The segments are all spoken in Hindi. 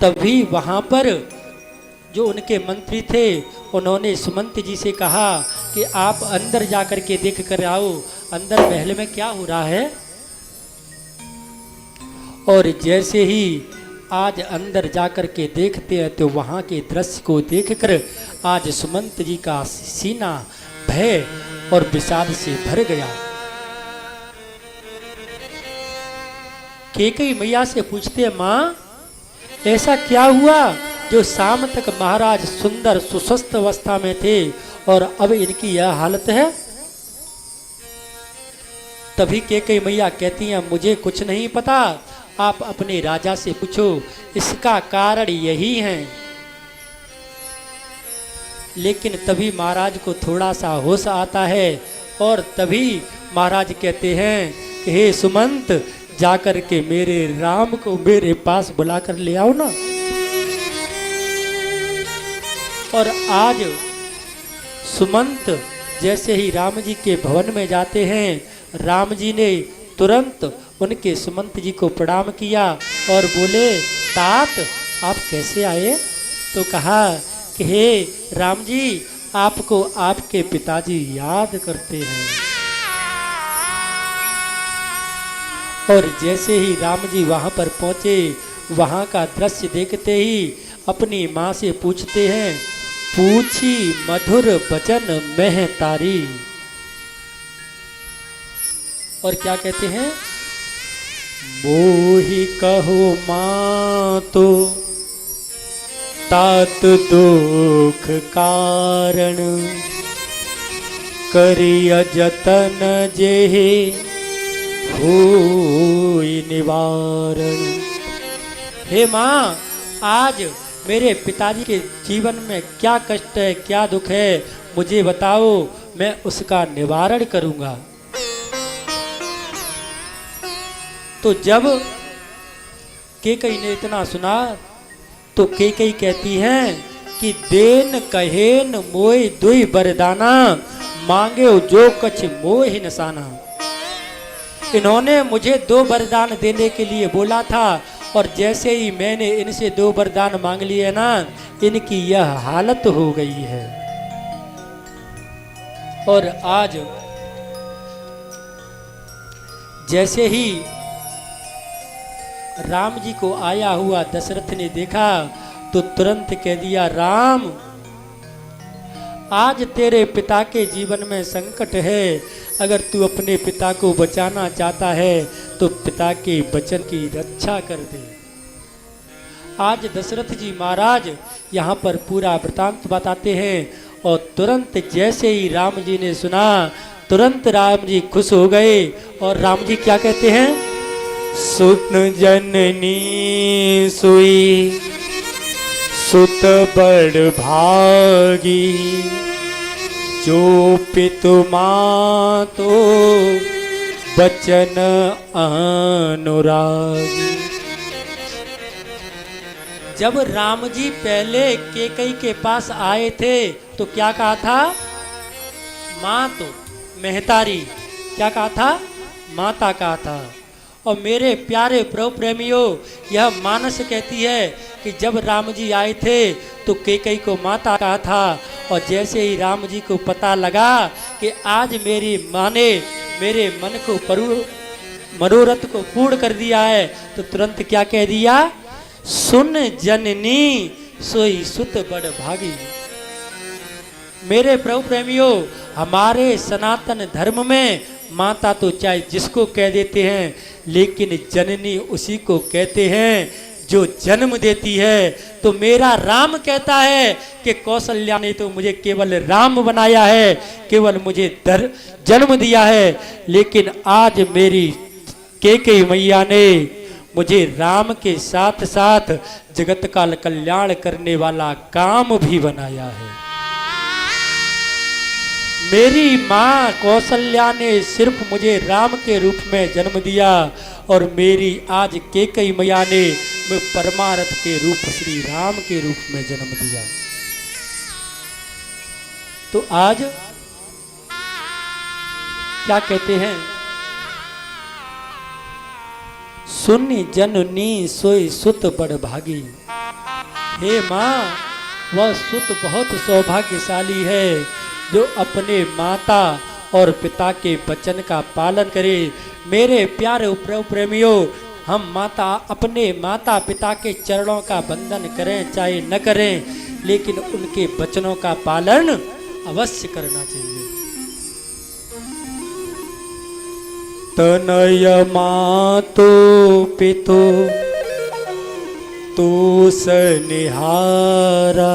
तभी वहां पर जो उनके मंत्री थे उन्होंने सुमंत जी से कहा कि आप अंदर जाकर के देख कर आओ, अंदर महल में क्या हो रहा है। और जैसे ही आज अंदर जाकर के देखते हैं तो वहां के दृश्य को देखकर आज सुमंत जी का सीना भय और विषाद से भर गया। कैकेयी मैया से पूछते, मां ऐसा क्या हुआ जो शाम तक महाराज सुंदर सुस्वस्थ अवस्था में थे और अब इनकी यह हालत है। तभी कैकेयी मैया कहती हैं, मुझे कुछ नहीं पता, आप अपने राजा से पूछो, इसका कारण यही है। लेकिन तभी महाराज को थोड़ा सा होश आता है और तभी महाराज कहते हैं कि हे सुमंत, जाकर के मेरे राम को मेरे पास बुलाकर ले आओ ना। और आज सुमंत जैसे ही राम जी के भवन में जाते हैं, राम जी ने तुरंत उनके सुमंत जी को प्रणाम किया और बोले, तात आप कैसे आए। तो कहा कि हे राम जी, आपको आपके पिताजी याद करते हैं। और जैसे ही राम जी वहां पर पहुंचे, वहां का दृश्य देखते ही अपनी मां से पूछते हैं, पूछी मधुर बचन मह तारी। और क्या कहते हैं, मोहि कहो मां तो तात दुख कारण, करिय जतन जेहि होई निवारण। हे मां, आज मेरे पिताजी के जीवन में क्या कष्ट है, क्या दुख है, मुझे बताओ, मैं उसका निवारण करूंगा। तो जब कैकेयी ने इतना सुना तो कैकेयी कहती हैं कि देन कहेन मोहि दुई बरदाना, मांगे जो कछ मोहि निशाना। इन्होंने मुझे 2 वरदान देने के लिए बोला था और जैसे ही मैंने इनसे 2 वरदान मांग लिए ना, इनकी यह हालत हो गई है। और आज जैसे ही राम जी को आया हुआ दशरथ ने देखा तो तुरंत कह दिया, राम आज तेरे पिता के जीवन में संकट है, अगर तू अपने पिता को बचाना चाहता है तो पिता के वचन की रक्षा कर दे। आज दशरथ जी महाराज यहाँ पर पूरा वृतांत बताते हैं और तुरंत जैसे ही राम जी ने सुना, तुरंत राम जी खुश हो गए और राम जी क्या कहते हैं, सुत जननी सुई सुत बड़ भागी, जो पितु मां तो बचन अनुरागी। जब राम जी पहले कैकेयी के पास आए थे तो क्या कहा था, मां तो महतारी, क्या कहा था, माता कहा था। और मेरे प्यारे प्रभु प्रेमियों, यह मानस कहती है कि जब राम जी आए थे तो कैकेयी को माता कहा था और जैसे ही राम जी को पता लगा कि आज मेरी माँ ने मेरे मन को मनोरथ को पूर्ण कर दिया है तो तुरंत क्या कह दिया, सुन जननी सोई सुत बड़ भागी। मेरे प्रभु प्रेमियों, हमारे सनातन धर्म में माता तो चाहे जिसको कह देते हैं, लेकिन जननी उसी को कहते हैं जो जन्म देती है। तो मेरा राम कहता है कि कौशल्या ने तो मुझे केवल राम बनाया है, केवल मुझे जन्म दिया है, लेकिन आज मेरी कैकेयी मैया ने मुझे राम के साथ साथ जगत का कल्याण करने वाला काम भी बनाया है। मेरी माँ कौशल्या ने सिर्फ मुझे राम के रूप में जन्म दिया और मेरी आज कैकेयी मैया ने परमार्थ के रूप श्री राम के रूप में जन्म दिया। तो आज क्या कहते हैं, सुनी जननी सोई सुत बड़ भागी। हे माँ, वह सुत बहुत सौभाग्यशाली है जो अपने माता और पिता के वचन का पालन करे। मेरे प्यारे प्रेमियों, हम अपने माता पिता के चरणों का बंधन करें चाहे न करें, लेकिन उनके वचनों का पालन अवश्य करना चाहिए। तनय मातो पितो तू सनिहारा,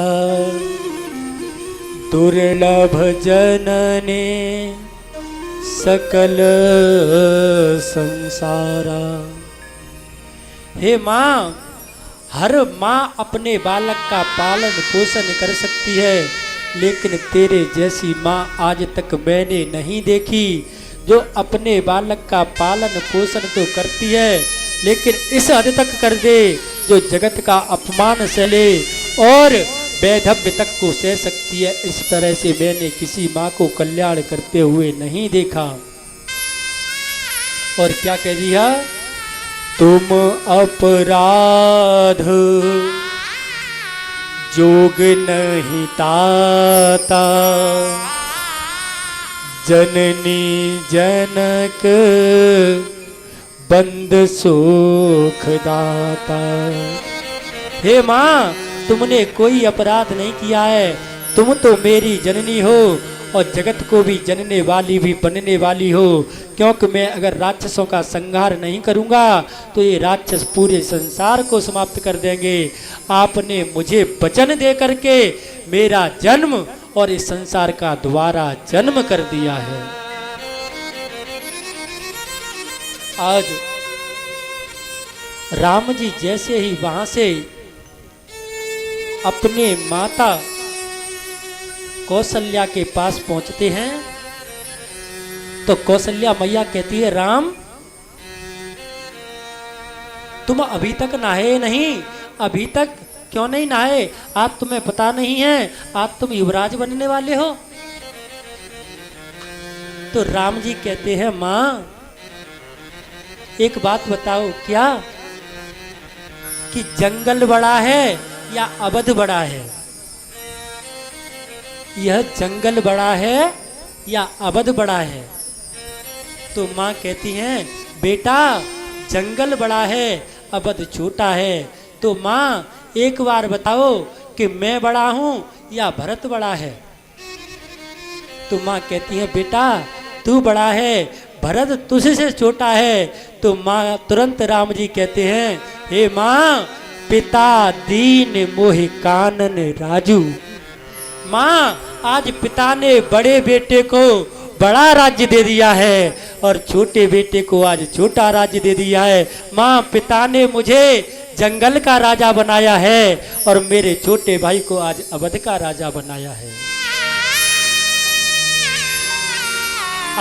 दुर्लभ जनने सकल संसारा। हे माँ, हर माँ अपने बालक का पालन पोषण कर सकती है, लेकिन तेरे जैसी माँ आज तक मैंने नहीं देखी जो अपने बालक का पालन पोषण तो करती है, लेकिन इस हद तक कर दे जो जगत का अपमान सहे और वैधव्य तक को सह सकती है। इस तरह से मैंने किसी माँ को कल्याण करते हुए नहीं देखा। और क्या कह दिया? तुम अपराध जोग नहीं ताता, जननी जनक बंद सुख दाता। हे माँ, तुमने कोई अपराध नहीं किया है, तुम तो मेरी जननी हो और जगत को भी जनने वाली भी बनने वाली हो, क्योंकि मैं अगर राक्षसों का संहार नहीं करूंगा तो ये राक्षस पूरे संसार को समाप्त कर देंगे। आपने मुझे वचन दे करके मेरा जन्म और इस संसार का दोबारा जन्म कर दिया है। आज राम जी जैसे ही वहां से अपने माता कौशल्या के पास पहुंचते हैं तो कौशल्या मैया कहती है, राम तुम अभी तक नहाए नहीं, अभी तक क्यों नहीं नहाए? आज तुम्हें पता नहीं है आज तुम युवराज बनने वाले हो। तो राम जी कहते हैं, माँ एक बात बताओ, क्या कि जंगल बड़ा है या अवध बड़ा है? यह जंगल बड़ा है या अवध बड़ा है? तो माँ कहती हैं, बेटा जंगल बड़ा है, अवध छोटा है। तो माँ एक बार बताओ कि मैं बड़ा हूं या भरत बड़ा है? तो माँ कहती है, बेटा तू बड़ा है, भरत तुझसे छोटा है। तो माँ तुरंत राम जी कहते हैं, हे माँ पिता दीन मोहि कानन राजू। माँ आज पिता ने बड़े बेटे को बड़ा राज्य दे दिया है और छोटे बेटे को आज छोटा राज्य दे दिया है। माँ पिता ने मुझे जंगल का राजा बनाया है और मेरे छोटे भाई को आज अवध का राजा बनाया है।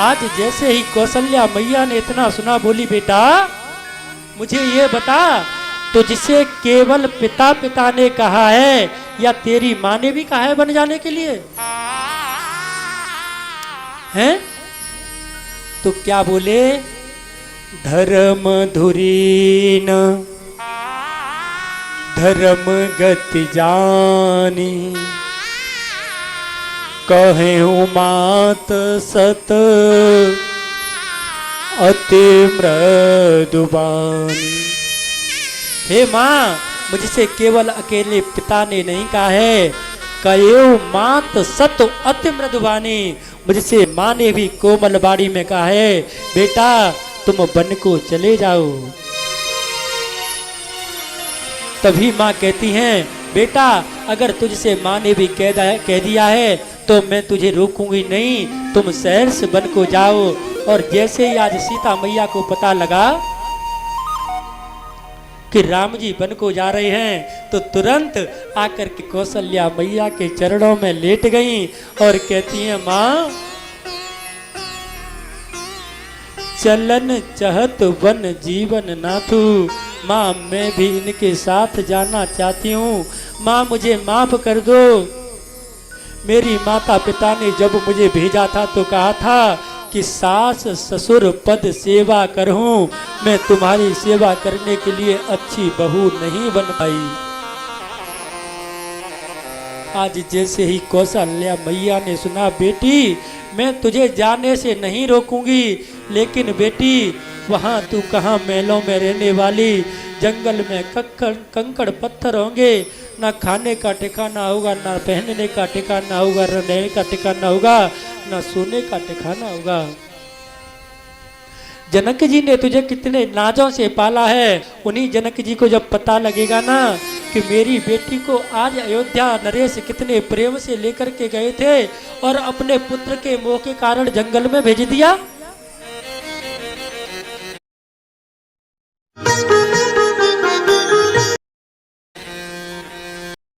आज जैसे ही कौशल्या मैया ने इतना सुना, बोली बेटा मुझे ये बता, तो जिसे केवल पिता पिता ने कहा है या तेरी माँ ने भी कहा है बन जाने के लिए? हैं? तो क्या बोले? धर्म धुरीन धर्म गति जानी, कहे मात सत अति मृदुबानी। हे माँ, मुझसे केवल अकेले पिता ने नहीं कहा है, कहो मात सत अति मृदुबानी, मुझसे माँ ने भी कोमल बाड़ी में कहा है, बेटा तुम वन को चले जाओ। तभी माँ कहती हैं, बेटा अगर तुझसे माँ ने भी कह दिया है तो मैं तुझे रोकूंगी नहीं, तुम शहर से वन को जाओ। और जैसे ही आज सीता मैया को पता लगा कि राम जी वन को जा रहे हैं तो तुरंत आकर के कौशल्या मैया के चरणों में लेट गईं और कहती हैं, माँ चलन चहत वन जीवन नाथू, माँ मैं भी इनके साथ जाना चाहती हूँ, माँ मुझे माफ कर दो। मेरी माता पिता ने जब मुझे भेजा था तो कहा था कि सास ससुर पद सेवा करहूं, मैं तुम्हारी सेवा करने के लिए अच्छी बहू नहीं बन पाई। आज जैसे ही कौशल्या मैया ने सुना, बेटी मैं तुझे जाने से नहीं रोकूंगी, लेकिन बेटी वहाँ तू कहाँ महलों में रहने वाली, जंगल में कंकड़ पत्थर होंगे, ना खाने का ठिकाना होगा, ना पहनने का ठिकाना होगा, रहने का ठिकाना होगा, ना सोने का ठिकाना होगा। जनक जी ने तुझे कितने नाजों से पाला है, उन्हीं जनक जी को जब पता लगेगा ना कि मेरी बेटी को आज अयोध्या नरेश कितने प्रेम से लेकर के गए थे और अपने पुत्र के मोह के कारण जंगल में भेज दिया,